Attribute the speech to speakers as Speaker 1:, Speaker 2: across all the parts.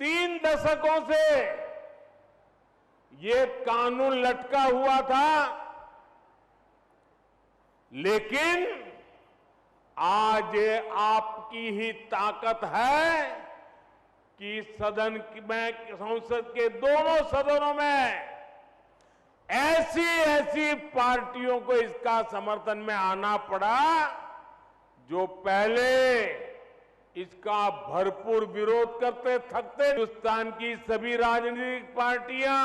Speaker 1: 3 दशकों से ये कानून लटका हुआ था, लेकिन आज ये आपकी ही ताकत है कि सदन में, संसद के दोनों सदनों में ऐसी ऐसी पार्टियों को इसका समर्थन में आना पड़ा जो पहले इसका भरपूर विरोध करते थकते। हिंदुस्तान की सभी राजनीतिक पार्टियां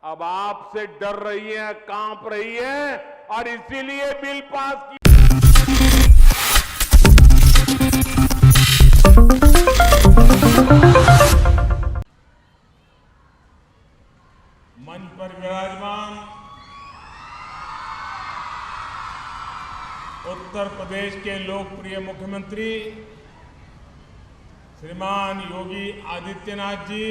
Speaker 1: अब आपसे डर रही हैं, कांप रही हैं और इसीलिए बिल पास किया। मंच पर विराजमान उत्तर प्रदेश के लोकप्रिय मुख्यमंत्री श्रीमान योगी आदित्यनाथ जी,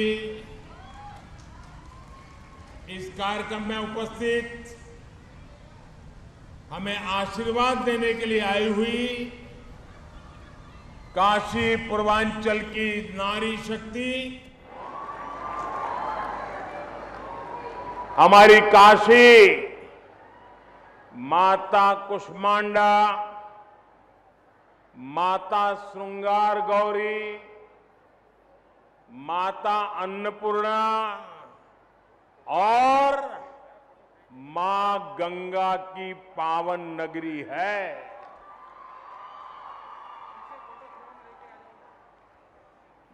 Speaker 1: इस कार्यक्रम में उपस्थित हमें आशीर्वाद देने के लिए आई हुई काशी पूर्वांचल की नारी शक्ति, हमारी काशी माता कुष्मांडा, माता श्रृंगार गौरी, माता अन्नपूर्णा और मां गंगा की पावन नगरी है।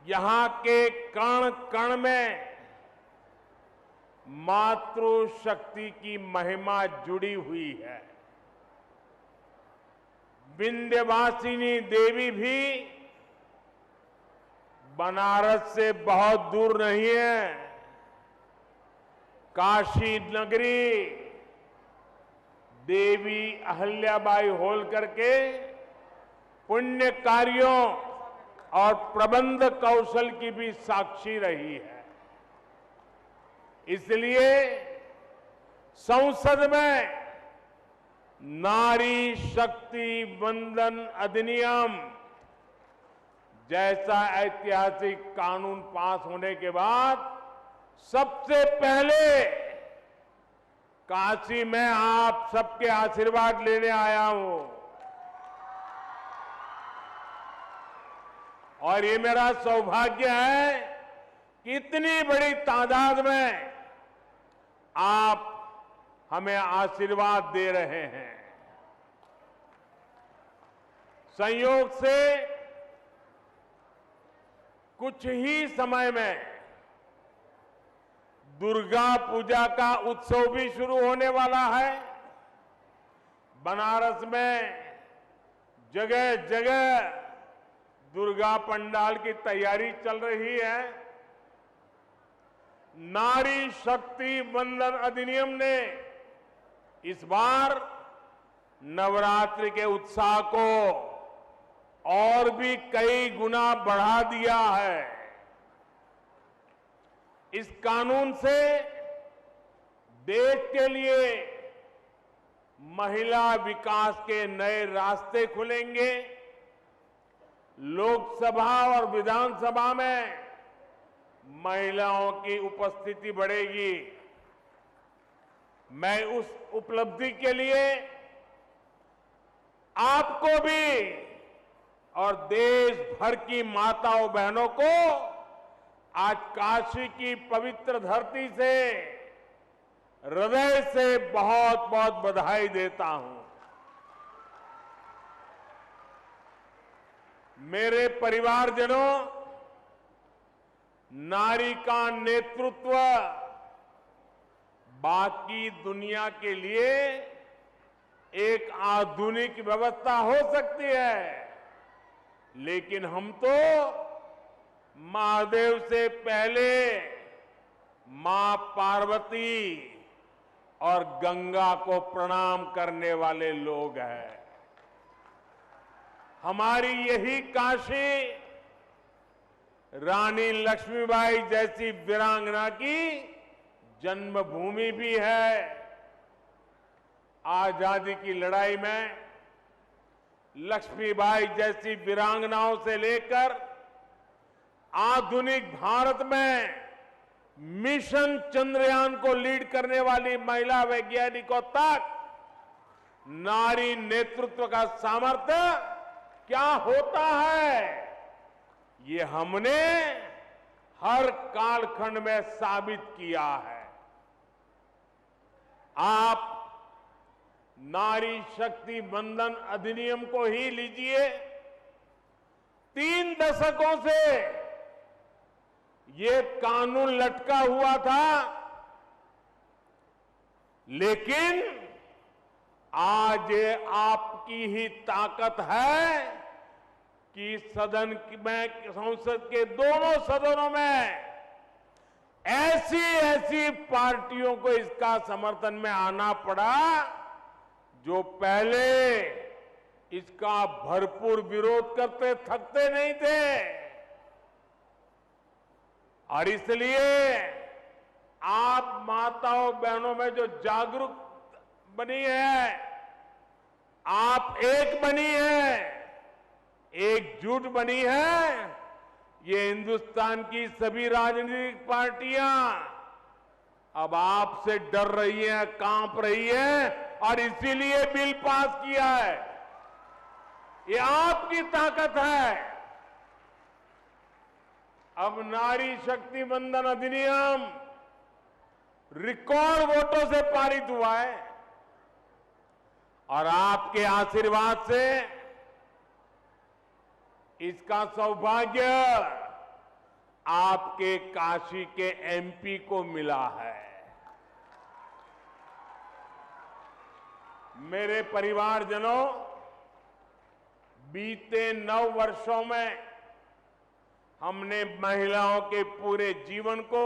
Speaker 1: यहां के कण कण में मातृशक्ति की महिमा जुड़ी हुई है। विंध्यवासिनी देवी भी बनारस से बहुत दूर नहीं है। काशी नगरी देवी अहल्याबाई होलकर के पुण्य कार्यों और प्रबंध कौशल की भी साक्षी रही है। इसलिए संसद में नारी शक्ति वंदन अधिनियम जैसा ऐतिहासिक कानून पास होने के बाद सबसे पहले काशी में आप सबके आशीर्वाद लेने आया हूं और ये मेरा सौभाग्य है कि इतनी बड़ी तादाद में आप हमें आशीर्वाद दे रहे हैं। संयोग से कुछ ही समय में दुर्गा पूजा का उत्सव भी शुरू होने वाला है। बनारस में जगह जगह दुर्गा पंडाल की तैयारी चल रही है। नारी शक्ति वंदन अधिनियम ने इस बार नवरात्रि के उत्साह को और भी कई गुना बढ़ा दिया है। इस कानून से देश के लिए महिला विकास के नए रास्ते खुलेंगे। लोकसभा और विधानसभा में महिलाओं की उपस्थिति बढ़ेगी। मैं उस उपलब्धि के लिए आपको भी और देश भर की माताओं बहनों को आज काशी की पवित्र धरती से हृदय से बहुत बहुत बधाई देता हूं। मेरे परिवारजनों, नारी का नेतृत्व बाकी दुनिया के लिए एक आधुनिक व्यवस्था हो सकती है, लेकिन हम तो महादेव से पहले मां पार्वती और गंगा को प्रणाम करने वाले लोग हैं। हमारी यही काशी रानी लक्ष्मीबाई जैसी वीरांगना की जन्मभूमि भी है। आजादी की लड़ाई में लक्ष्मीबाई जैसी वीरांगनाओं से लेकर आधुनिक भारत में मिशन चंद्रयान को लीड करने वाली महिला वैज्ञानिकों तक नारी नेतृत्व का सामर्थ्य क्या होता है, ये हमने हर कालखंड में साबित किया है। आप नारी शक्ति वंदन अधिनियम को ही लीजिए, 3 दशकों से ये कानून लटका हुआ था, लेकिन आज ये आपकी ही ताकत है कि सदन में, संसद के दोनों सदनों में ऐसी पार्टियों को इसका समर्थन में आना पड़ा जो पहले इसका भरपूर विरोध करते थकते नहीं थे। और इसलिए आप माताओं बहनों में जो जागरूक बनी है, आप एक बनी है, एकजुट बनी है, ये हिंदुस्तान की सभी राजनीतिक पार्टियां अब आपसे डर रही हैं, कांप रही हैं और इसीलिए बिल पास किया है। ये आपकी ताकत है। अब नारी शक्ति वंदन अधिनियम रिकॉर्ड वोटों से पारित हुआ है और आपके आशीर्वाद से इसका सौभाग्य आपके काशी के एमपी को मिला है। मेरे परिवारजनों, बीते 9 वर्षों में हमने महिलाओं के पूरे जीवन को,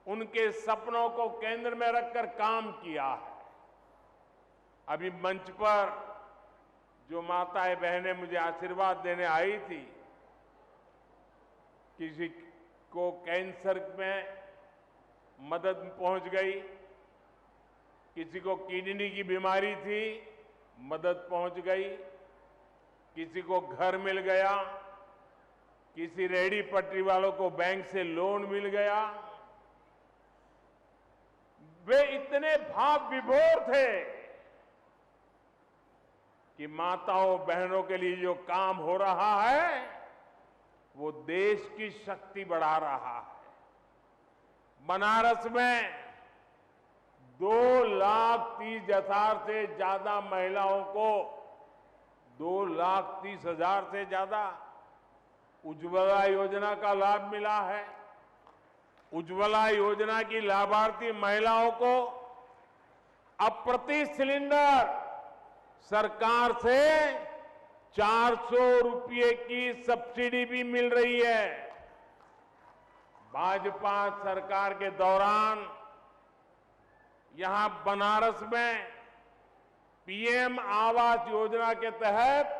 Speaker 1: उनके सपनों को केंद्र में रखकर काम किया है। अभी मंच पर जो माताएं बहनें मुझे आशीर्वाद देने आई थी, किसी को कैंसर में मदद पहुंच गई, किसी को किडनी की बीमारी थी, मदद पहुंच गई, किसी को घर मिल गया, किसी रेहड़ी पटरी वालों को बैंक से लोन मिल गया। वे इतने भाव विभोर थे कि माताओं बहनों के लिए जो काम हो रहा है वो देश की शक्ति बढ़ा रहा है। बनारस में 2,30,000 से ज्यादा महिलाओं को 2,30,000 से ज्यादा उज्ज्वला योजना का लाभ मिला है। उज्ज्वला योजना की लाभार्थी महिलाओं को अब प्रति सिलेंडर सरकार से 400 रुपये की सब्सिडी भी मिल रही है। भाजपा सरकार के दौरान यहां बनारस में पीएम आवास योजना के तहत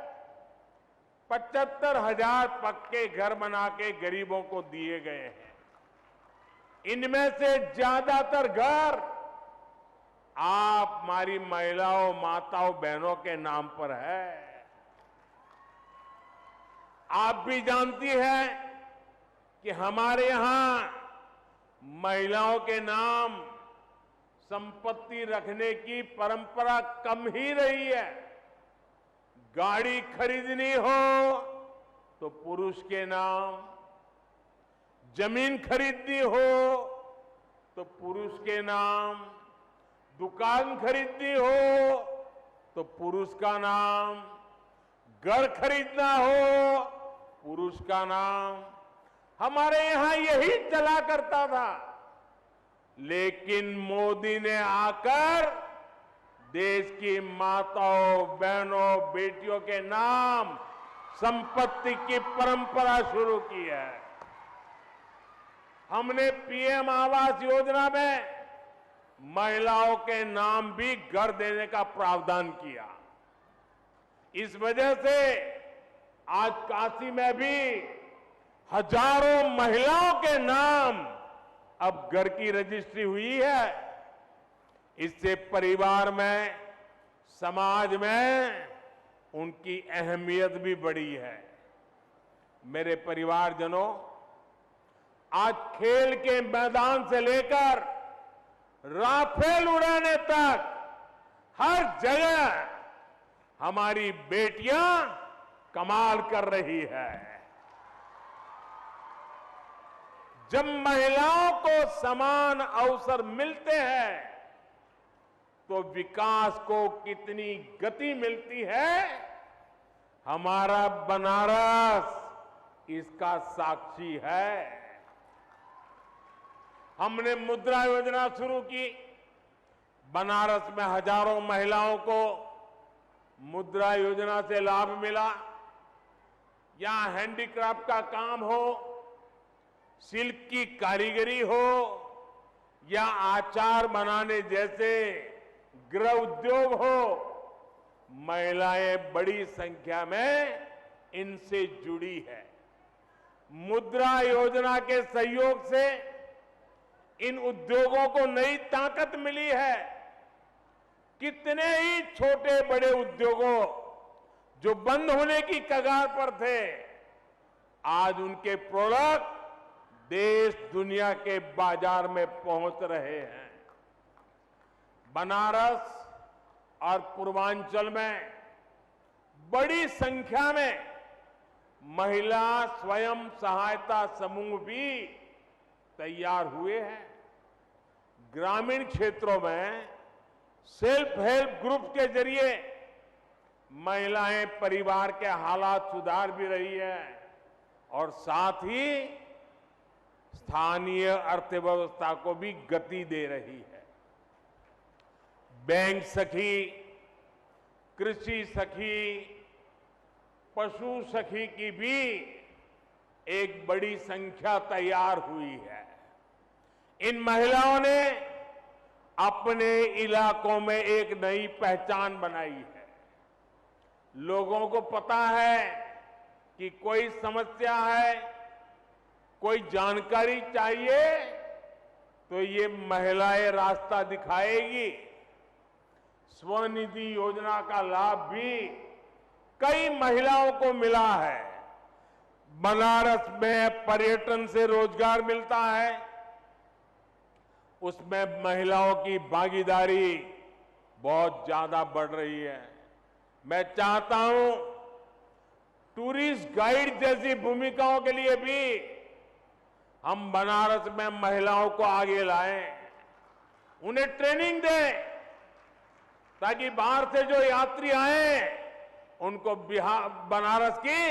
Speaker 1: 75,000 पक्के घर बना के गरीबों को दिए गए हैं। इनमें से ज्यादातर घर आप हमारी महिलाओं, माताओं, बहनों के नाम पर है। आप भी जानती हैं कि हमारे यहां महिलाओं के नाम संपत्ति रखने की परंपरा कम ही रही है। गाड़ी खरीदनी हो तो पुरुष के नाम, जमीन खरीदनी हो तो पुरुष के नाम, दुकान खरीदनी हो तो पुरुष का नाम, घर खरीदना हो पुरुष का नाम। हमारे यहां यही चला करता था, लेकिन मोदी ने आकर देश की माताओं, बहनों, बेटियों के नाम संपत्ति की परंपरा शुरू की है। हमने पीएम आवास योजना में महिलाओं के नाम भी घर देने का प्रावधान किया। इस वजह से आज काशी में भी हजारों महिलाओं के नाम अब घर की रजिस्ट्री हुई है। इससे परिवार में, समाज में उनकी अहमियत भी बढ़ी है। मेरे परिवारजनों, आज खेल के मैदान से लेकर राफेल उड़ाने तक हर जगह हमारी बेटियां कमाल कर रही है। जब महिलाओं को समान अवसर मिलते हैं तो विकास को कितनी गति मिलती है, हमारा बनारस इसका साक्षी है। हमने मुद्रा योजना शुरू की। बनारस में हजारों महिलाओं को मुद्रा योजना से लाभ मिला। यहां हैंडीक्राफ्ट का काम हो, सिल्क की कारीगरी हो या आचार बनाने जैसे गृह उद्योग हो, महिलाएं बड़ी संख्या में इनसे जुड़ी है। मुद्रा योजना के सहयोग से इन उद्योगों को नई ताकत मिली है। कितने ही छोटे बड़े उद्योगों जो बंद होने की कगार पर थे, आज उनके प्रोडक्ट देश दुनिया के बाजार में पहुंच रहे हैं। बनारस और पूर्वांचल में बड़ी संख्या में महिला स्वयं सहायता समूह भी तैयार हुए हैं। ग्रामीण क्षेत्रों में सेल्फ हेल्प ग्रुप के जरिए महिलाएं परिवार के हालात सुधार भी रही है और साथ ही स्थानीय अर्थव्यवस्था को भी गति दे रही है। बैंक सखी, कृषि सखी, पशु सखी की भी एक बड़ी संख्या तैयार हुई है। इन महिलाओं ने अपने इलाकों में एक नई पहचान बनाई है। लोगों को पता है कि कोई समस्या है, कोई जानकारी चाहिए तो ये महिलाएं रास्ता दिखाएगी। स्वनिधि योजना का लाभ भी कई महिलाओं को मिला है। बनारस में पर्यटन से रोजगार मिलता है, उसमें महिलाओं की भागीदारी बहुत ज्यादा बढ़ रही है। मैं चाहता हूं टूरिस्ट गाइड जैसी भूमिकाओं के लिए भी हम बनारस में महिलाओं को आगे लाएं, उन्हें ट्रेनिंग दें ताकि बाहर से जो यात्री आए उनको बिहार बनारस की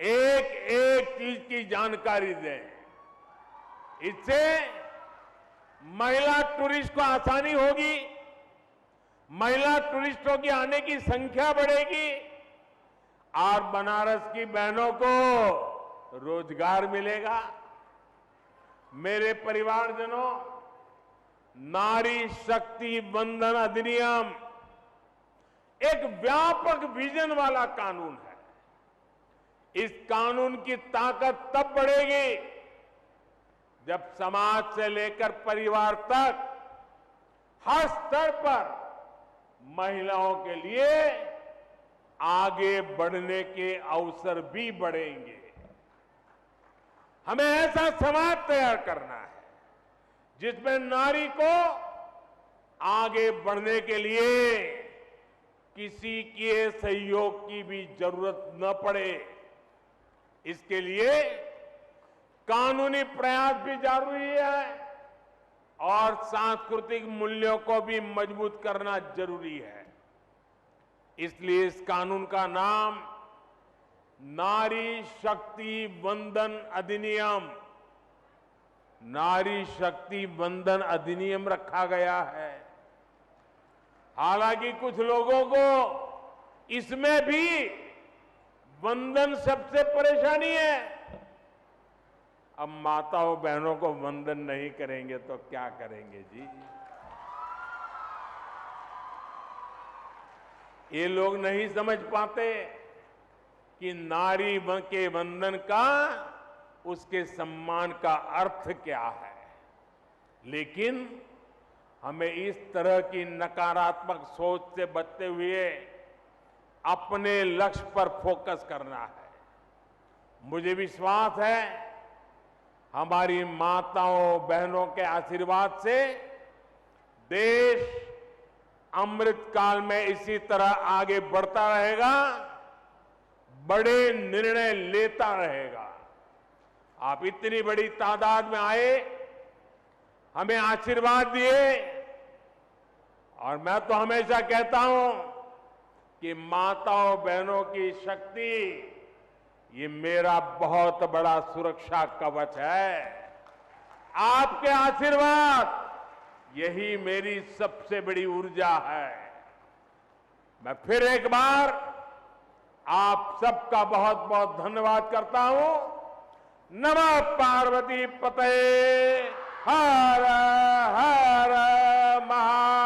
Speaker 1: एक एक चीज की जानकारी दें। इससे महिला टूरिस्ट को आसानी होगी, महिला टूरिस्टों की आने की संख्या बढ़ेगी और बनारस की बहनों को रोजगार मिलेगा। मेरे परिवारजनों, नारी शक्ति वंदन अधिनियम एक व्यापक विजन वाला कानून है। इस कानून की ताकत तब बढ़ेगी जब समाज से लेकर परिवार तक हर स्तर पर महिलाओं के लिए आगे बढ़ने के अवसर भी बढ़ेंगे। हमें ऐसा समाज तैयार करना है जिसमें नारी को आगे बढ़ने के लिए किसी के सहयोग की भी जरूरत न पड़े। इसके लिए कानूनी प्रयास भी जरूरी है और सांस्कृतिक मूल्यों को भी मजबूत करना जरूरी है। इसलिए इस कानून का नाम नारी शक्ति वंदन अधिनियम, नारी शक्ति वंदन अधिनियम रखा गया है। हालांकि कुछ लोगों को इसमें भी वंदन शब्द से परेशानी है। अब माताओं बहनों को वंदन नहीं करेंगे तो क्या करेंगे जी? ये लोग नहीं समझ पाते कि नारी के वंदन का, उसके सम्मान का अर्थ क्या है। लेकिन हमें इस तरह की नकारात्मक सोच से बचते हुए अपने लक्ष्य पर फोकस करना है। मुझे विश्वास है हमारी माताओं बहनों के आशीर्वाद से देश अमृत काल में इसी तरह आगे बढ़ता रहेगा, बड़े निर्णय लेता रहेगा। आप इतनी बड़ी तादाद में आए, हमें आशीर्वाद दिए, और मैं तो हमेशा कहता हूं कि माताओं बहनों की शक्ति ये मेरा बहुत बड़ा सुरक्षा कवच है। आपके आशीर्वाद यही मेरी सबसे बड़ी ऊर्जा है। मैं फिर एक बार आप सबका बहुत बहुत धन्यवाद करता हूं। नमः पार्वती पते हर हर महा